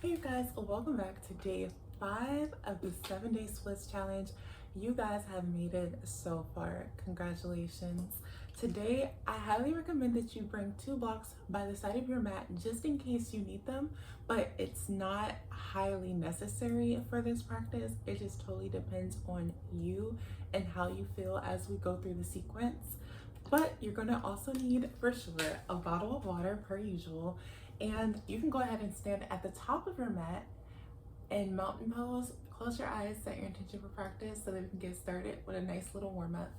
Hey you guys, welcome back to day 5 of the 7-day Swiss challenge. You guys have made it so far. Congratulations. Today, I highly recommend that you bring 2 blocks by the side of your mat just in case you need them, but it's not highly necessary for this practice. It just totally depends on you and how you feel as we go through the sequence. But you're gonna also need, for sure, a bottle of water per usual. And you can go ahead and stand at the top of your mat in mountain pose. Close your eyes, set your intention for practice so that we can get started with a nice little warm up.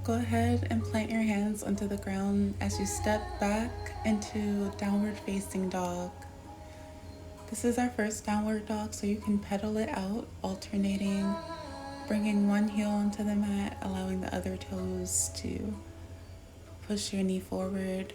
Go ahead and plant your hands onto the ground as you step back into downward facing dog. This is our first downward dog, so you can pedal it out, alternating, bringing one heel onto the mat, allowing the other toes to push your knee forward.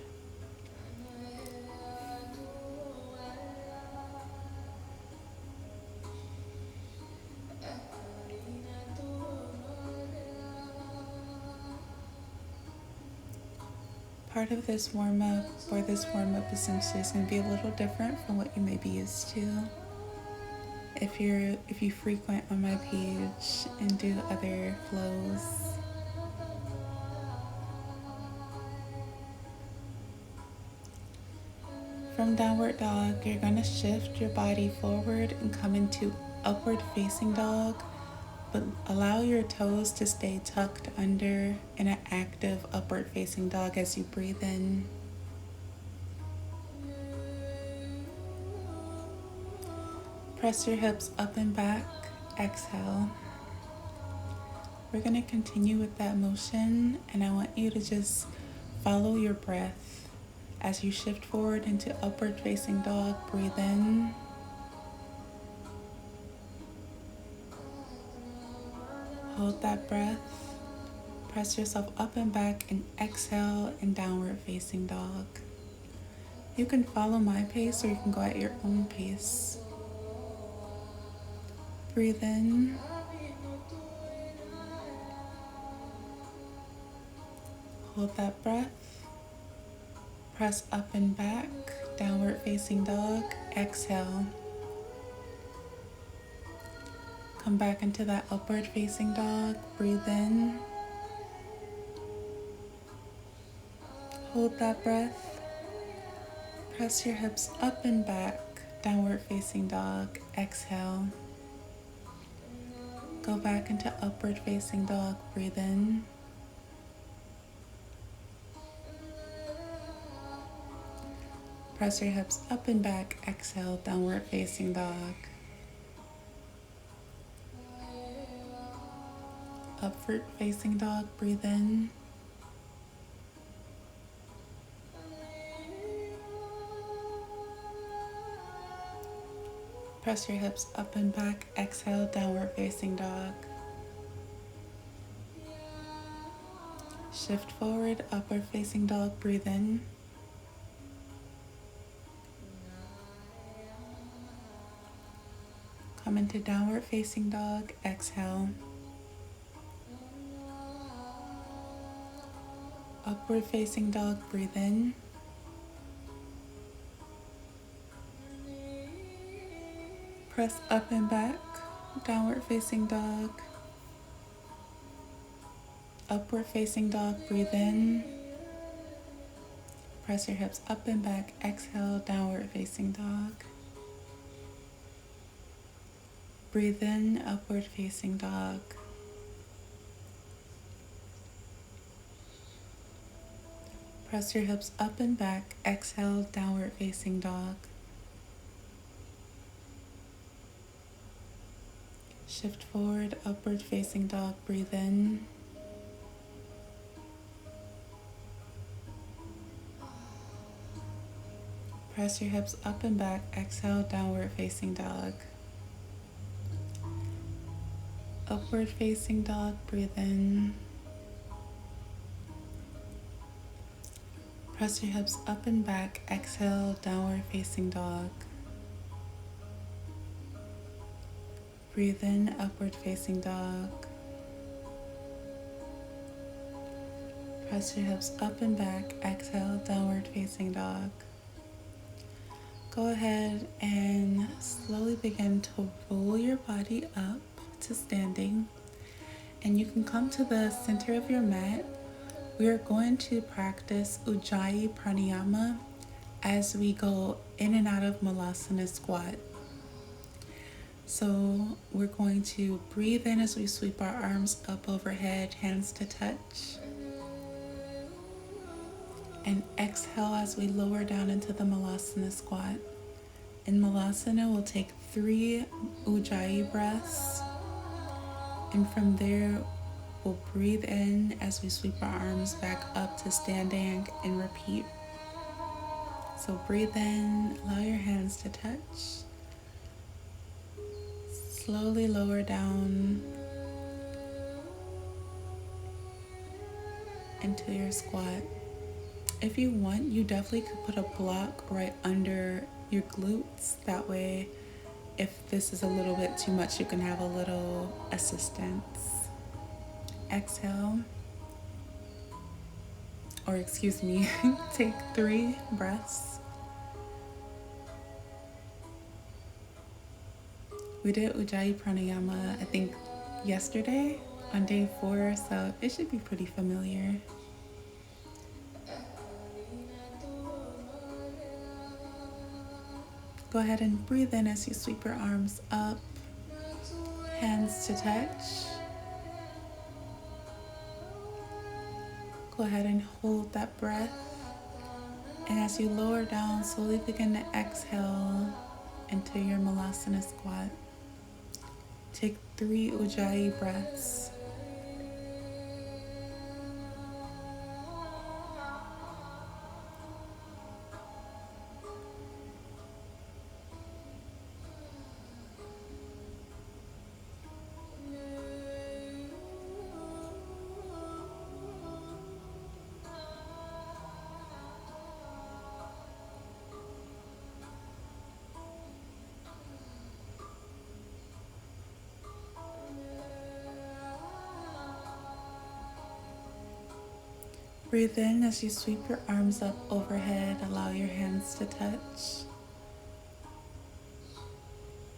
Part of this warm-up, or this warm-up essentially, is going to be a little different from what you may be used to. If you frequent on my page and do other flows. From downward dog, you're going to shift your body forward and come into upward facing dog, but allow your toes to stay tucked under in an active upward facing dog as you breathe in. Press your hips up and back, exhale. We're going to continue with that motion, and I want you to just follow your breath. As you shift forward into upward facing dog, breathe in. Hold that breath. Press yourself up and back and exhale in downward facing dog. You can follow my pace or you can go at your own pace. Breathe in. Hold that breath. Press up and back, downward facing dog, exhale. Come back into that upward facing dog, breathe in. Hold that breath. Press your hips up and back, downward facing dog, exhale. Go back into upward facing dog, breathe in. Press your hips up and back, exhale, downward facing dog. Upward facing dog, breathe in. Press your hips up and back, exhale, downward facing dog. Shift forward, upward facing dog, breathe in. Come into downward facing dog, exhale. Upward facing dog, breathe in. Press up and back, downward facing dog. Upward facing dog, breathe in. Press your hips up and back, exhale, downward facing dog. Breathe in, upward facing dog. Press your hips up and back, exhale, downward facing dog. Shift forward, upward facing dog, breathe in. Press your hips up and back, exhale, downward facing dog. Upward facing dog, breathe in. Press your hips up and back, exhale, downward facing dog. Breathe in, upward facing dog. Press your hips up and back, exhale, downward facing dog. Go ahead and slowly begin to roll your body up to standing. And you can come to the center of your mat. We are going to practice Ujjayi Pranayama as we go in and out of Malasana squat. So we're going to breathe in as we sweep our arms up overhead, hands to touch. And exhale as we lower down into the Malasana squat. In Malasana, we'll take 3 Ujjayi breaths. And from there, we'll breathe in as we sweep our arms back up to standing and repeat. So breathe in, allow your hands to touch. Slowly lower down into your squat. If you want, you definitely could put a block right under your glutes. That way, if this is a little bit too much, you can have a little assistance. Exhale, or excuse me, take 3 breaths. We did Ujjayi Pranayama, I think, yesterday on day 4, so it should be pretty familiar. Go ahead and breathe in as you sweep your arms up, hands to touch. Go ahead and hold that breath. And as you lower down, slowly begin to exhale into your Malasana squat. Take 3 Ujjayi breaths. Breathe in as you sweep your arms up overhead, allow your hands to touch.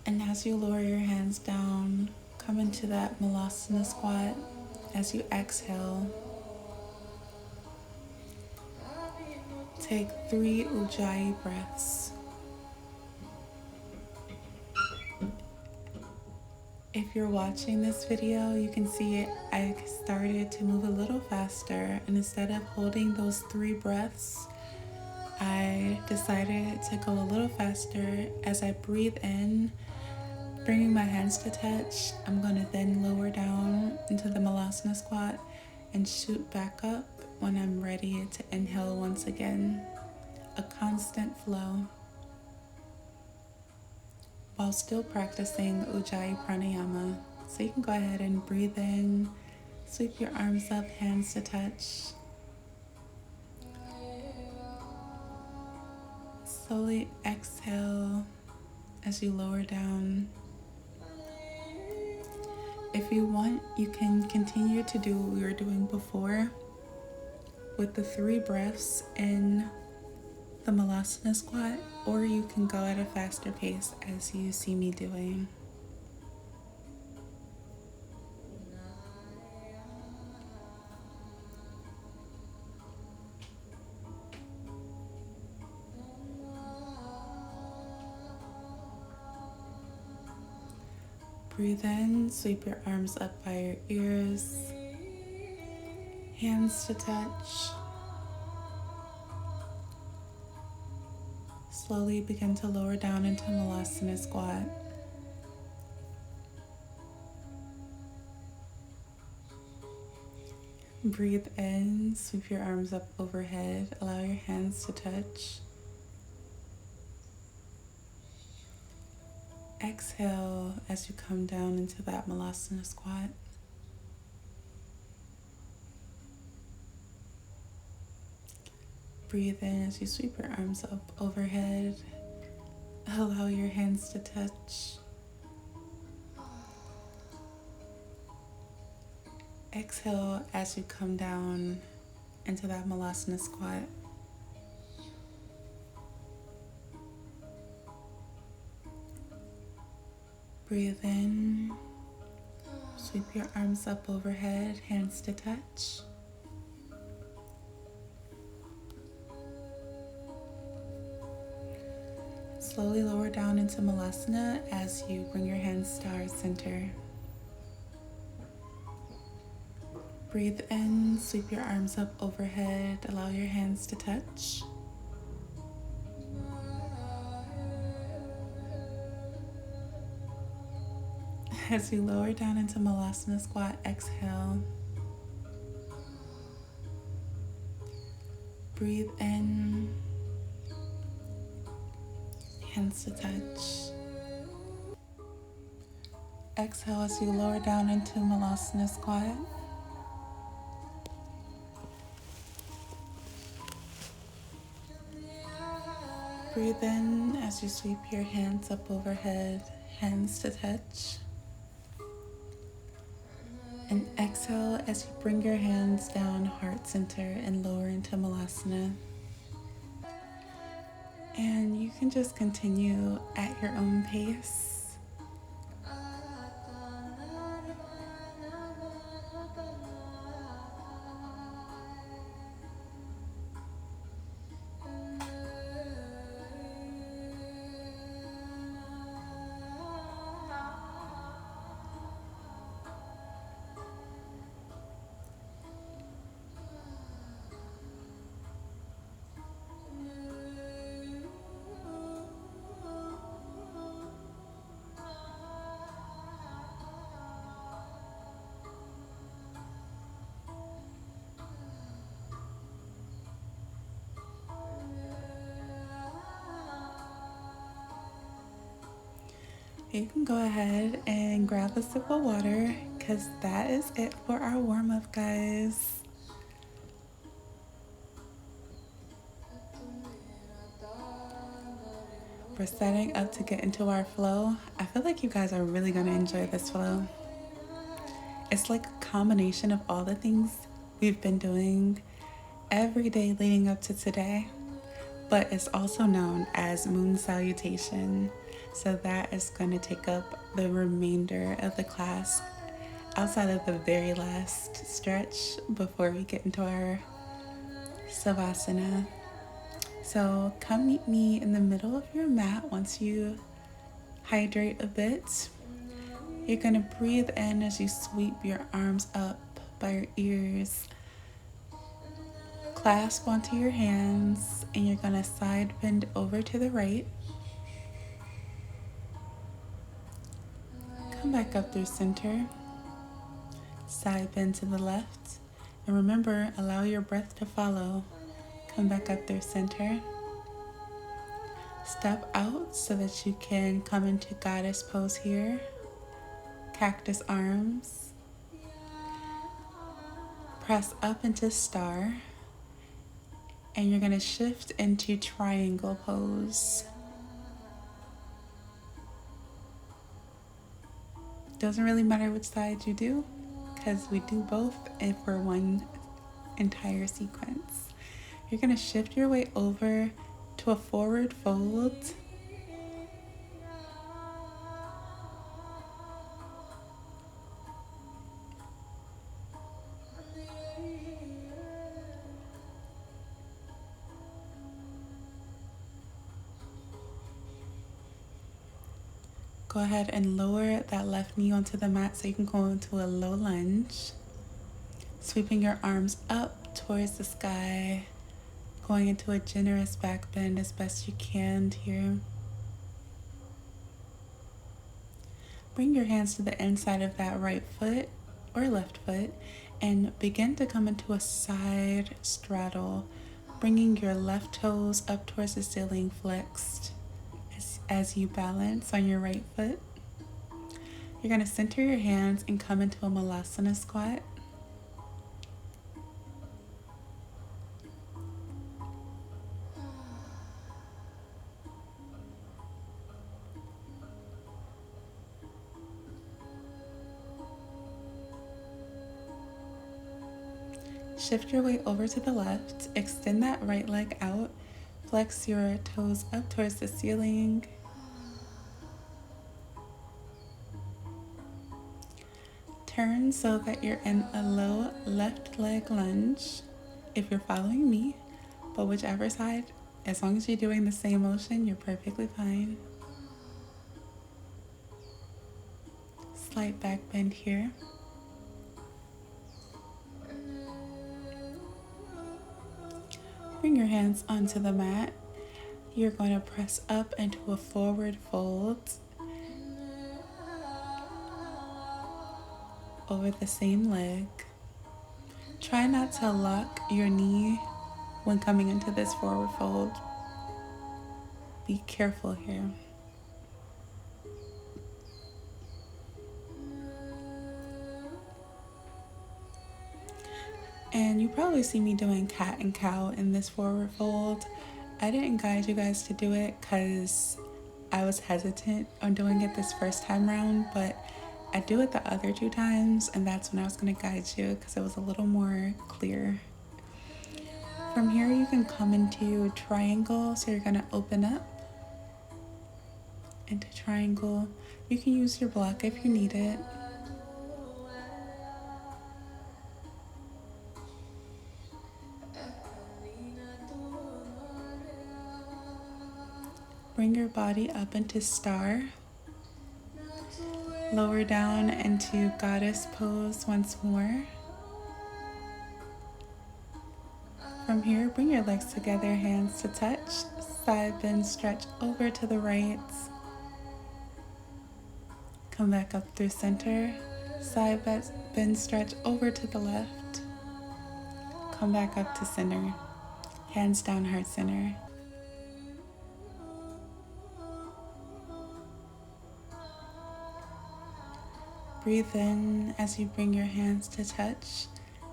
And as you lower your hands down, come into that Malasana squat as you exhale. Take 3 Ujjayi breaths. If you're watching this video, you can see it. I started to move a little faster, and instead of holding those 3 breaths, I decided to go a little faster. As I breathe in, bringing my hands to touch, I'm going to then lower down into the Malasana squat and shoot back up when I'm ready to inhale once again. A constant flow, while still practicing Ujjayi Pranayama. So you can go ahead and breathe in, sweep your arms up, hands to touch. Slowly exhale as you lower down. If you want, you can continue to do what we were doing before with the 3 breaths in the Malasana squat, or you can go at a faster pace as you see me doing. Breathe in, sweep your arms up by your ears, hands to touch. Slowly begin to lower down into Malasana squat. Breathe in, sweep your arms up overhead, allow your hands to touch. Exhale as you come down into that Malasana squat. Breathe in as you sweep your arms up overhead. Allow your hands to touch. Exhale as you come down into that Malasana squat. Breathe in, sweep your arms up overhead, hands to touch. Slowly lower down into Malasana as you bring your hands to heart center. Breathe in, sweep your arms up overhead, allow your hands to touch. As you lower down into Malasana squat, exhale. Breathe in, hands to touch. Exhale as you lower down into Malasana squat. Breathe in as you sweep your hands up overhead, hands to touch. And exhale as you bring your hands down, heart center, and lower into Malasana. And you can just continue at your own pace. You can go ahead and grab a sip of water because that is it for our warm-up, guys. We're setting up to get into our flow. I feel like you guys are really going to enjoy this flow. It's like a combination of all the things we've been doing every day leading up to today, but it's also known as moon salutation. So that is going to take up the remainder of the class outside of the very last stretch before we get into our Savasana. So come meet me in the middle of your mat once you hydrate a bit. You're going to breathe in as you sweep your arms up by your ears. Clasp onto your hands, and you're going to side bend over to the right. Come back up through center, side bend to the left, and remember, allow your breath to follow. Come back up through center. Step out so that you can come into goddess pose here. Cactus arms. Press up into star, and you're going to shift into triangle pose. Doesn't really matter which side you do, because we do both and for one entire sequence. You're going to shift your way over to a forward fold. Go ahead and lower that left knee onto the mat so you can go into a low lunge. Sweeping your arms up towards the sky, going into a generous back bend as best you can here. Bring your hands to the inside of that right foot or left foot and begin to come into a side straddle, bringing your left toes up towards the ceiling flexed as you balance on your right foot. You're going to center your hands and come into a Malasana squat. Shift your weight over to the left, extend that right leg out, flex your toes up towards the ceiling. Turn so that you're in a low left leg lunge if you're following me, but whichever side, as long as you're doing the same motion, you're perfectly fine. Slight back bend here. Bring your hands onto the mat. You're going to press up into a forward fold over the same leg. Try not to lock your knee when coming into this forward fold. Be careful here. And you probably see me doing cat and cow in this forward fold. I didn't guide you guys to do it because I was hesitant on doing it this first time around, but I do it the other 2 times, and that's when I was going to guide you because it was a little more clear. From here, you can come into triangle, so you're going to open up into triangle. You can use your block if you need it. Bring your body up into star. Lower down into goddess pose once more. From here, bring your legs together, hands to touch. Side bend, stretch over to the right. Come back up through center. Side bend, stretch over to the left. Come back up to center. Hands down, heart center. Breathe in as you bring your hands to touch.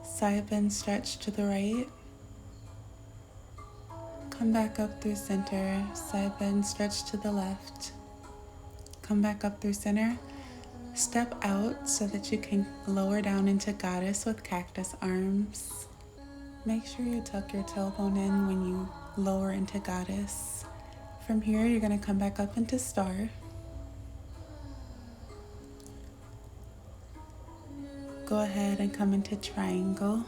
Side bend, stretch to the right. Come back up through center. Side bend, stretch to the left. Come back up through center. Step out so that you can lower down into goddess with cactus arms. Make sure you tuck your tailbone in when you lower into goddess. From here, you're going to come back up into star. Go ahead and come into triangle.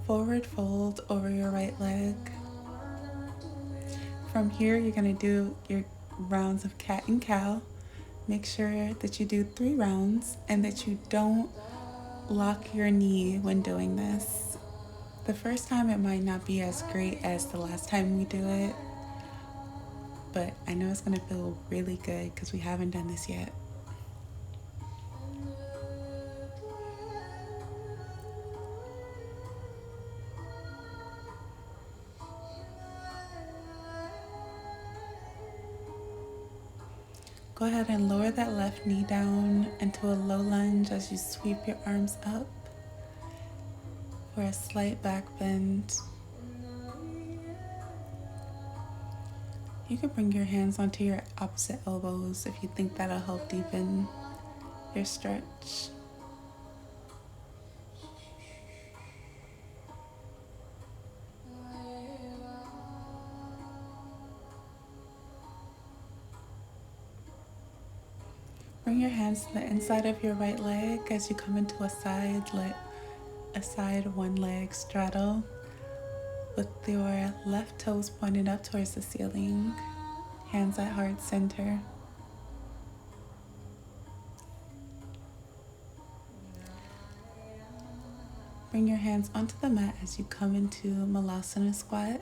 Forward fold over your right leg. From here, you're going to do your rounds of cat and cow. Make sure that you do 3 rounds and that you don't lock your knee when doing this. The first time it might not be as great as the last time we do it, but I know it's going to feel really good because we haven't done this yet. Go ahead and lower that left knee down into a low lunge as you sweep your arms up for a slight back bend. You can bring your hands onto your opposite elbows if you think that'll help deepen your stretch. Bring your hands to the inside of your right leg as you come into a side one leg straddle with your left toes pointed up towards the ceiling, hands at heart center. Bring your hands onto the mat as you come into Malasana squat.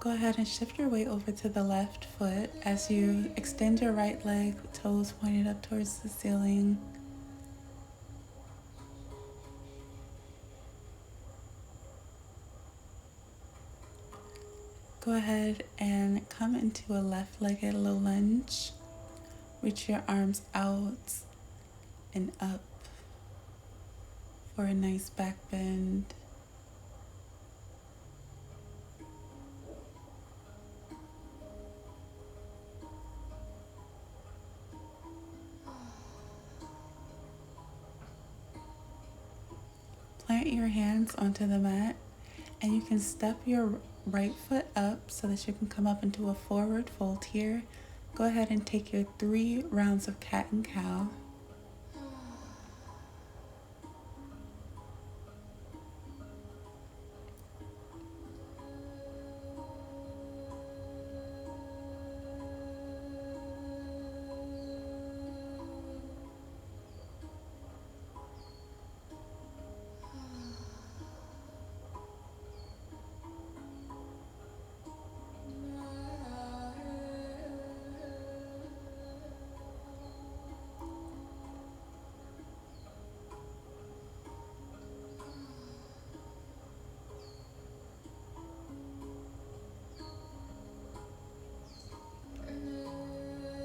Go ahead and shift your weight over to the left foot as you extend your right leg, toes pointed up towards the ceiling. Go ahead and come into a left-legged low lunge. Reach your arms out and up for a nice back bend. Plant your hands onto the mat and you can step your right foot up so that you can come up into a forward fold here. Go ahead and take your 3 rounds of cat and cow.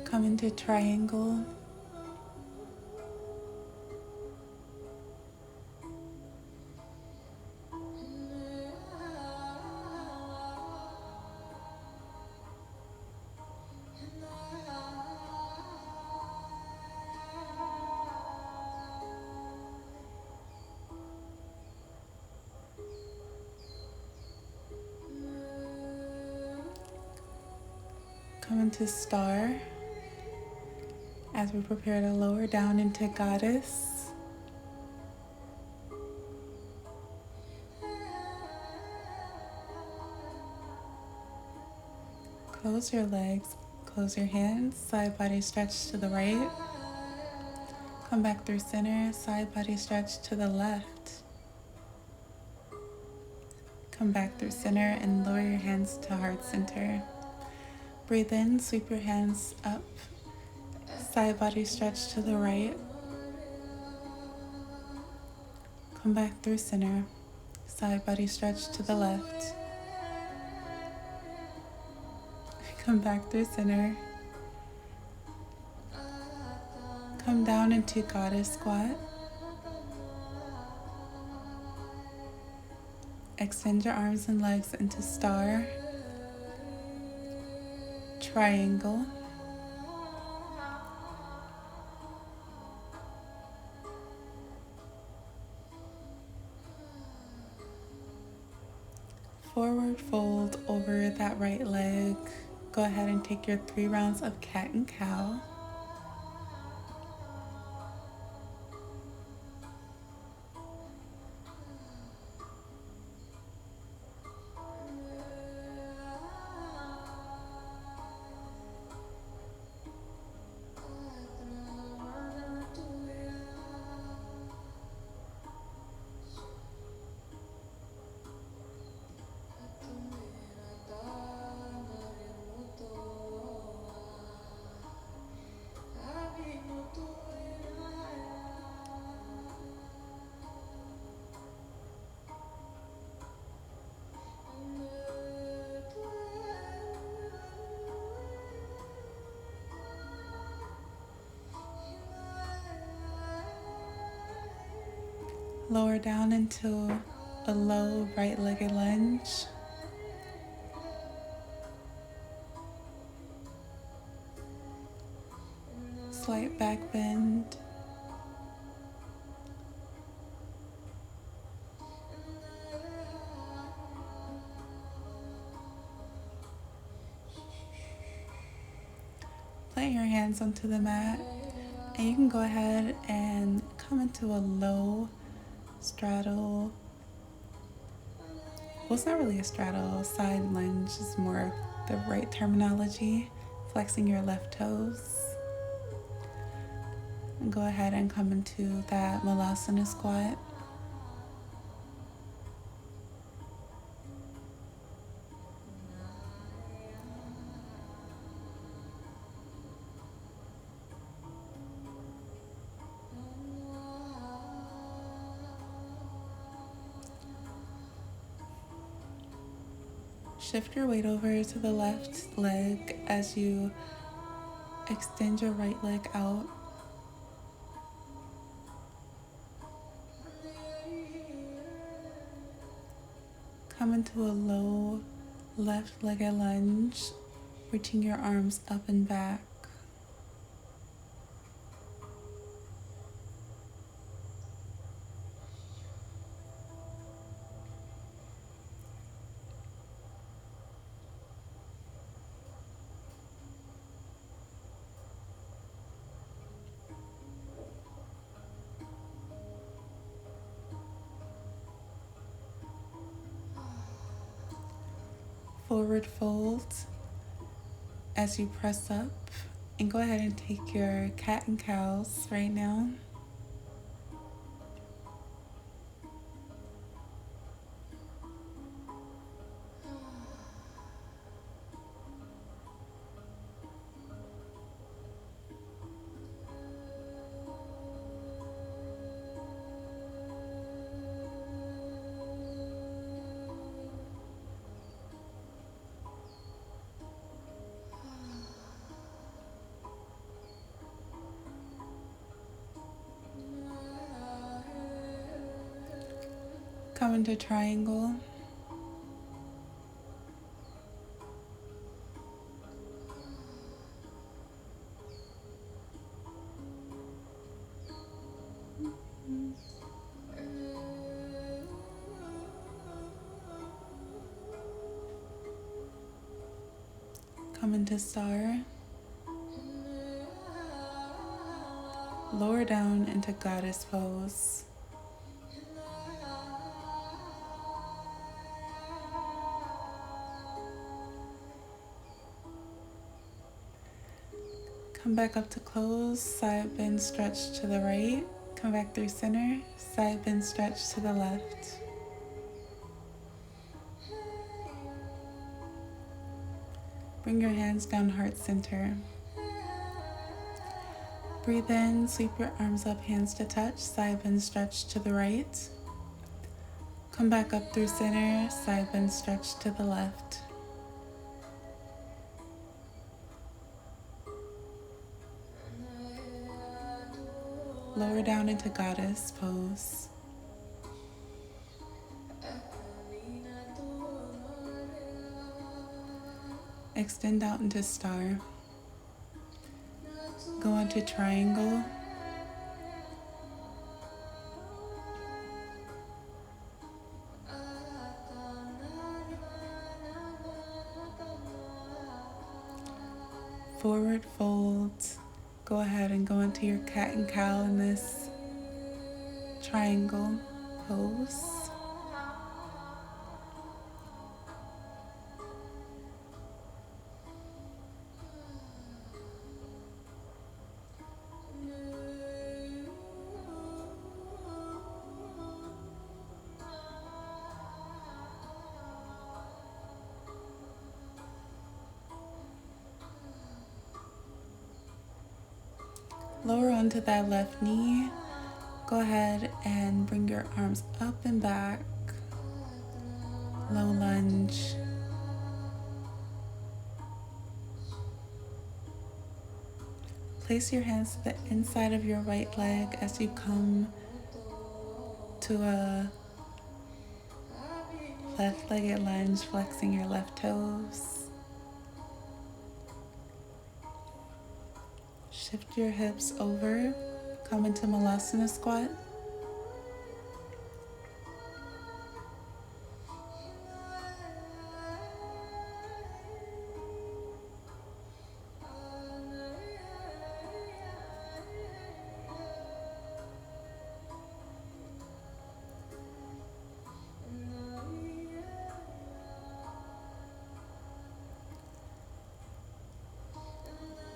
Come into triangle. Come into star as we prepare to lower down into goddess. Close your legs, close your hands, side body stretch to the right. Come back through center, side body stretch to the left. Come back through center and lower your hands to heart center. Breathe in, sweep your hands up, side body stretch to the right. Come back through center, side body stretch to the left. Come back through center. Come down into goddess squat. Extend your arms and legs into star, triangle, forward fold over that right leg. Go ahead and take your 3 rounds of cat and cow. Lower down into a low right-legged lunge. Slight back bend. Plant your hands onto the mat, and you can go ahead and come into a low straddle. Well, it's not really a straddle. Side lunge is more the right terminology. Flexing your left toes. And go ahead and come into that Malasana squat. Shift your weight over to the left leg as you extend your right leg out. Come into a low left-legged lunge, reaching your arms up and back. Forward fold as you press up, and go ahead and take your cat and cows right now. Come into triangle. Come into star. Lower down into goddess pose. Come back up to close, side bend stretch to the right. Come back through center, side bend stretch to the left. Bring your hands down heart center. Breathe in, sweep your arms up, hands to touch, side bend stretch to the right. Come back up through center, side bend stretch to the left. Lower down into goddess pose. Extend out into star. Go into triangle. Forward fold. Go ahead and go into your cat and cow in this triangle pose. Lower onto that left knee. Go ahead and bring your arms up and back. Low lunge. Place your hands to the inside of your right leg as you come into a left-legged lunge, flexing your left toes. Shift your hips over, come into Malasana squat.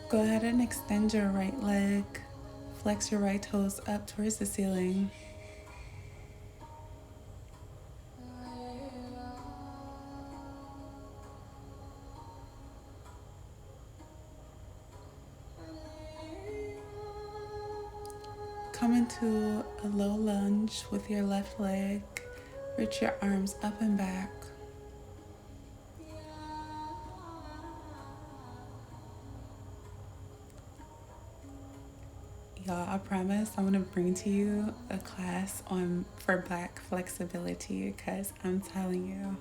Go ahead and extend your right leg. Flex your right toes up towards the ceiling. Come into a low lunge with your left leg. Reach your arms up and back. Y'all, I promise I'm gonna bring to you a class for back flexibility, because I'm telling you,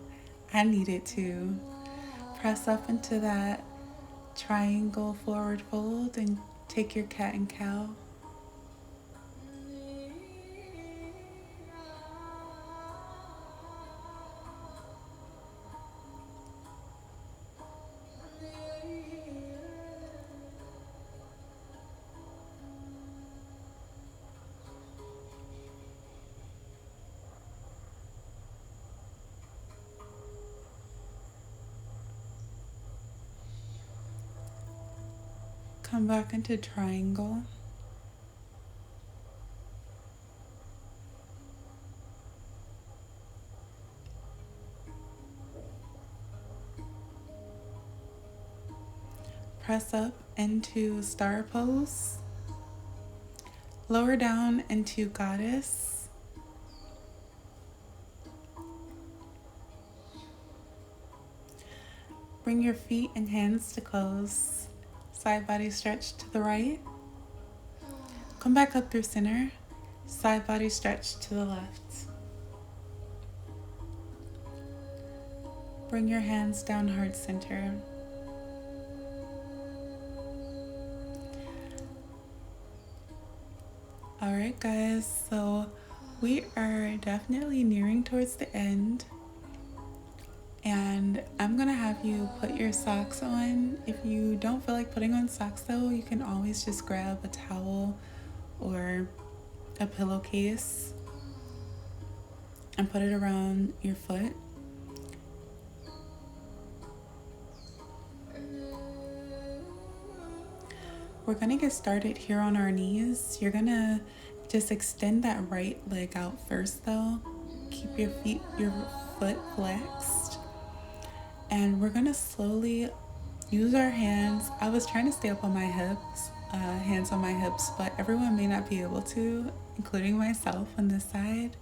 I need it too. Press up into that triangle forward fold and take your cat and cow. Come back into triangle. Press up into star pose. Lower down into goddess. Bring your feet and hands to close. Side body stretch to the right. Come back up through center. Side body stretch to the left. Bring your hands down heart center. Alright guys, so we are definitely nearing towards the end. And I'm gonna have you put your socks on. If you don't feel like putting on socks though, you can always just grab a towel or a pillowcase and put it around your foot. We're gonna get started here on our knees. You're gonna just extend that right leg out first though. Keep your foot flexed. And we're gonna slowly use our hands. I was trying to stay up on my hips, hands on my hips, but everyone may not be able to, including myself on this side.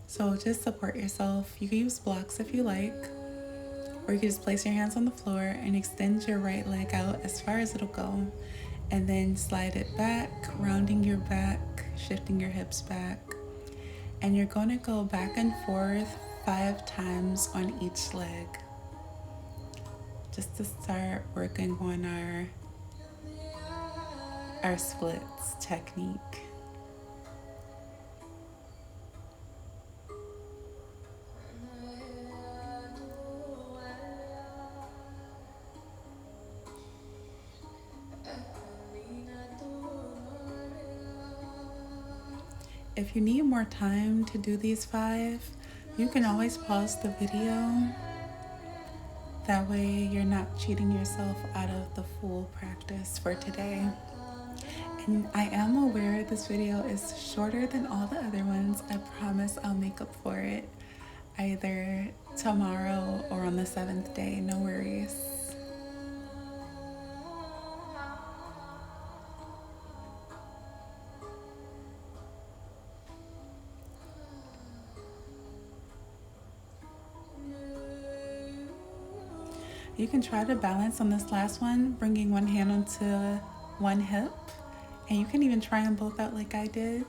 So just support yourself. You can use blocks if you like, or you can just place your hands on the floor and extend your right leg out as far as it'll go. And then slide it back, rounding your back, shifting your hips back. And you're gonna go back and forth 5 times on each leg, just to start working on our splits technique. If you need more time to do these 5, you can always pause the video. That way you're not cheating yourself out of the full practice for today. And I am aware this video is shorter than all the other ones. I promise I'll make up for it either tomorrow or on the 7th day, no worries. You can try to balance on this last one, bringing one hand onto one hip, and you can even try them both out like I did.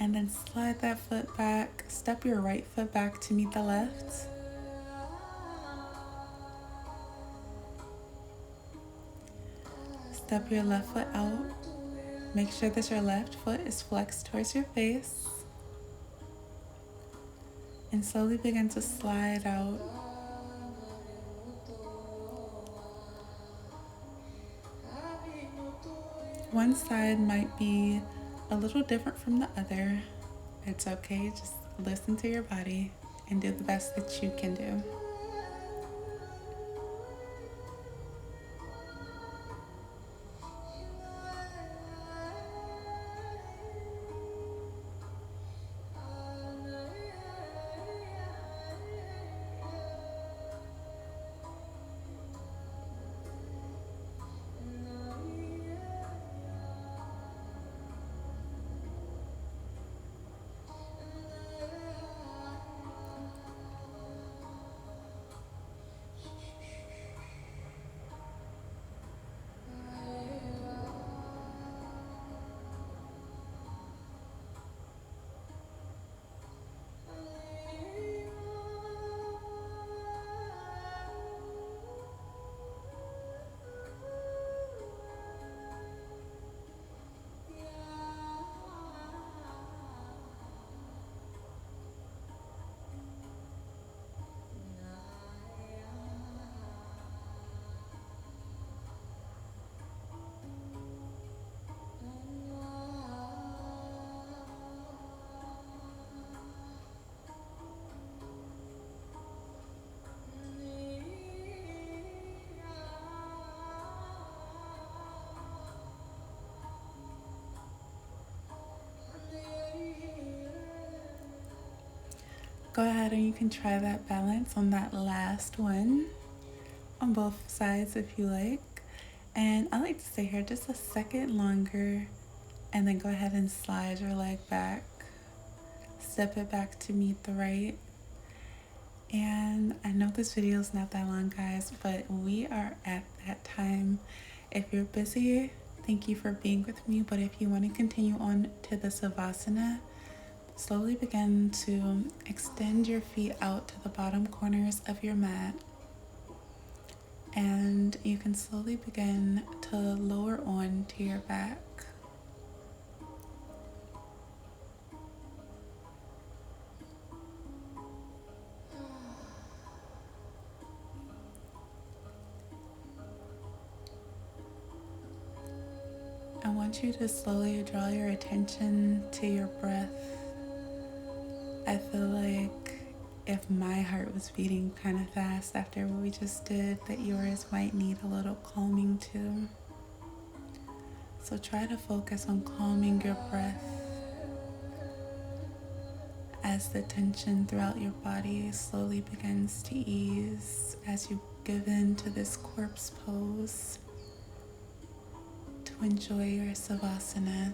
And then slide that foot back. Step your right foot back to meet the left. Step your left foot out. Make sure that your left foot is flexed towards your face. And slowly begin to slide out. One side might be a little different from the other. It's okay, just listen to your body and do the best that you can do. Go ahead and you can try that balance on that last one on both sides if you like. And I like to stay here just a second longer and then go ahead and slide your leg back. Step it back to meet the right. And I know this video is not that long, guys, but we are at that time. If you're busy, thank you for being with me. But if you want to continue on to the Savasana, slowly begin to extend your feet out to the bottom corners of your mat. And you can slowly begin to lower on to your back. I want you to slowly draw your attention to your breath. I feel like if my heart was beating kind of fast after what we just did, that yours might need a little calming too. So try to focus on calming your breath as the tension throughout your body slowly begins to ease as you give in to this corpse pose to enjoy your Savasana.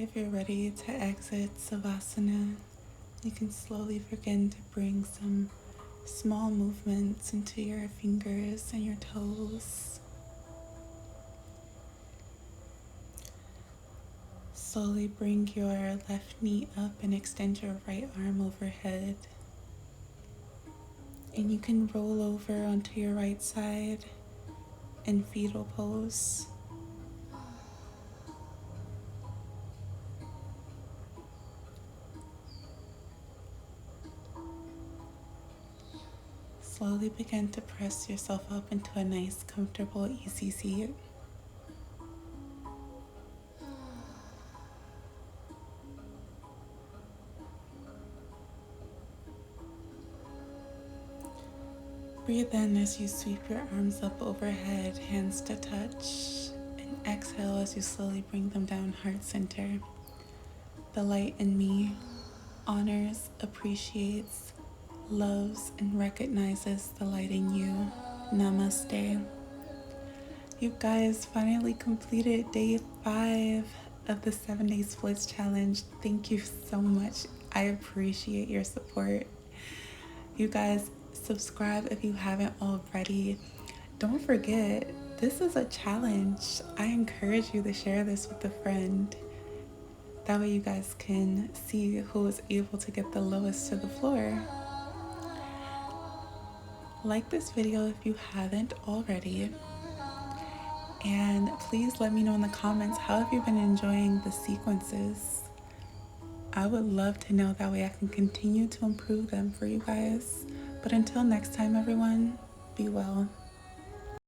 if you're ready to exit Savasana, you can slowly begin to bring some small movements into your fingers and your toes. Slowly bring your left knee up and extend your right arm overhead. And you can roll over onto your right side in fetal pose. Slowly begin to press yourself up into a nice, comfortable, easy seat. Breathe in as you sweep your arms up overhead, hands to touch, and exhale as you slowly bring them down, heart center. The light in me honors, appreciates, loves, and recognizes the light in you. Namaste. You guys finally completed day 5 of the 7 Day Splits Challenge. Thank you so much. I appreciate your support. You guys, subscribe if you haven't already. Don't forget, this is a challenge. I encourage you to share this with a friend. That way you guys can see who is able to get the lowest to the floor. Like this video if you haven't already. And please let me know in the comments, how have you been enjoying the sequences? I would love to know, that way I can continue to improve them for you guys. But until next time, everyone, be well.